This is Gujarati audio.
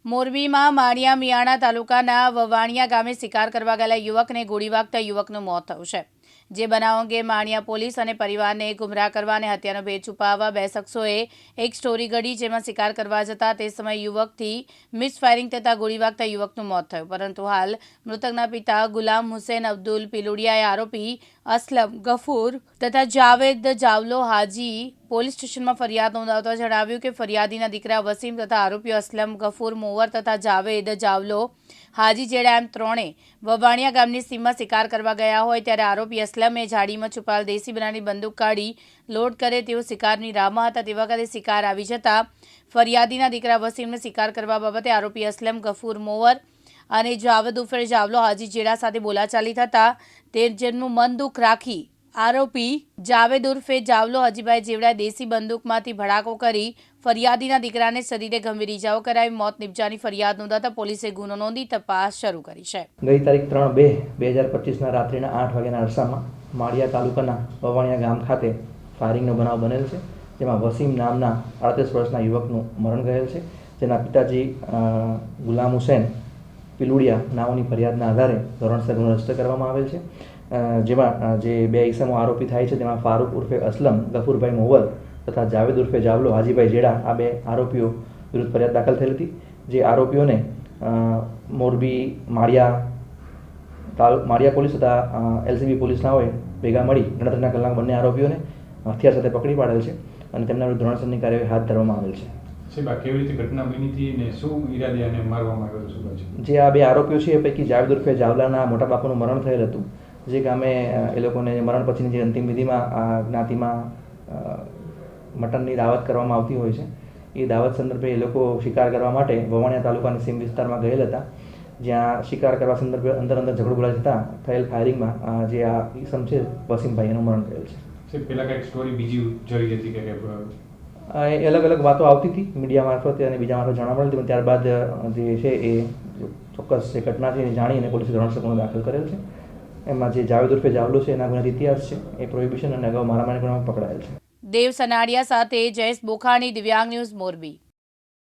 મોરબીમાં માળિયા મિયાણા તાલુકાના વવાણિયા ગામે શિકાર કરવા ગયેલા યુવકને ગોળી વાગતા યુવકનું મોત થયું છે। જે બનાવ અંગે માળિયા પોલીસ અને પરિવારને ગુમરાહ કરવા અને હત્યાનો ભેદ છુપાવવા બે શખ્સોએ એક સ્ટોરી ઘડી, જેમાં શિકાર કરવા જતા તે સમયે યુવકથી મિસફાયરિંગ થતાં ગોળી વાગતા યુવકનું મોત થયું। પરંતુ હાલ મૃતકના પિતા ગુલામ હુસૈન અબ્દુલ પિલુડિયાએ આરોપી અસલમ ગફૂર તથા જાવેદ જાવલો હાજી પોલીસ સ્ટેશનમાં ફરિયાદ નોંધાવતા જણાવ્યું કે ફરિયાદીના દીકરા વસીમ તથા આરોપીઓ અસલમ ગફૂર મોવર તથા જાવેદ જાવલો હાજી જેડા એમ ત્રણે વવાણિયા ગામની સીમમાં શિકાર કરવા ગયા હોય ત્યારે આરોપી અસલમે ઝાડીમાં છુપાયેલ દેશી બનાવની બંદૂક કાઢી લોડ કરે તેઓ શિકારની રાહમાં હતા। તે વખતે શિકાર આવી જતા ફરિયાદીના દીકરા વસીમને શિકાર કરવા બાબતે આરોપી અસલમ ગફૂર મોવર અને જાવેદ ઉર્ફે જાવલો હાજી જેડા સાથે બોલાચાલી થતાં તે જેમનું મન દુઃખ રાખી આરોપી જાવેદ ઉર્ફે જાવલો હાજીભાઈ જેવડા દેશી બંદૂકમાંથી ભડાકો કરી ફરિયાદીના દીકરાને શરીરે ગંભીર ઇજાઓ કરાવી મોત નિપજાની ફરિયાદ નોંધાતા પોલીસે ગુનો નોંધી તપાસ શરૂ કરી છે। ગઈ તારીખ 3/2/2025 રાત્રિના 8 વાગ્યાના અરસામાં માળિયા તાલુકાના વવાણિયા ગામ ખાતે ફાયરિંગનો બનાવ બનેલ છે, જેમાં વસીમ નામના 38 વર્ષના યુવકનું મરણ ગયેલ છે, જેના પિતાજી ગુલામ હુસૈન પિલુડિયા નાઓની ફરિયાદના આધારે ધોરણસર ગુનો રજીસ્ટર કરવામાં આવેલ છે। જેમાં જે બે ઇસમો આરોપી થાય છે તેમાં ફારૂક ઉર્ફે અસલમ ગફૂરભાઈ મોવર તથા જાવેદ ઉર્ફે જાવલો હાજીભાઈ જેડા આ બે આરોપીઓ વિરુદ્ધ ફરિયાદ દાખલ થયેલ હતી। જે આરોપીઓને મોરબી માળિયા પોલીસ તથા એલસીબી પોલીસનાઓએ ભેગા મળી ગણતરીના કલાક બંને આરોપીઓને હથિયાર સાથે પકડી પાડેલ છે અને તેમના વિરુદ્ધ ધોરણસરની કાર્યવાહી હાથ ધરવામાં આવેલ છે। કેવી રીતે ઘટના બની હતી ને શું ઈરાદે આને મારવામાં આવ્યો હતો? જે આ બે આરોપીઓ છે એ પૈકી જાવેદ ઉર્ફે જાવલાના મોટા બાપુનું મરણ થયેલ હતું। જે ગામે એ લોકોને મરણ પછીની જે અંતિમ વિધિમાં આ જ્ઞાતિમાં મટનની દાવત કરવામાં આવતી હોય છે, એ દાવત સંદર્ભે એ લોકો શિકાર કરવા માટે વવાણિયા તાલુકાની સીમ વિસ્તારમાં ગયેલ હતા, જ્યાં શિકાર કરવા સંદર્ભે અંદર ઝઘડો બોલાઈ થતાં થયેલ ફાયરિંગમાં જે આ ઈસમ છે વસીમભાઈ એનું મરણ થયેલ છે। પેલા કંઈક સ્ટોરી બીજી જરી હતી કે એ અલગ અલગ વાતો આવતી હતી મીડિયા મારફતે અને બીજા મારફત જાણવા મળતી, પણ ત્યારબાદ જે છે એ ચોક્કસ જે ઘટના છે એ જાણી અને પોલીસે ધોરણસર ગુનો દાખલ કરેલ છે। એમાં જે જાવેદ ઉર્ફે જાવલો છે એના ગુનાહિત ઇતિહાસ છે, એ પ્રોહિબિશન અને અગાઉ મારામારી ગુનામાં પકડાયેલ છે। દેવ સનાડિયા સાથે જયેશ બોખાણી, દિવ્યાંગ ન્યૂઝ, મોરબી।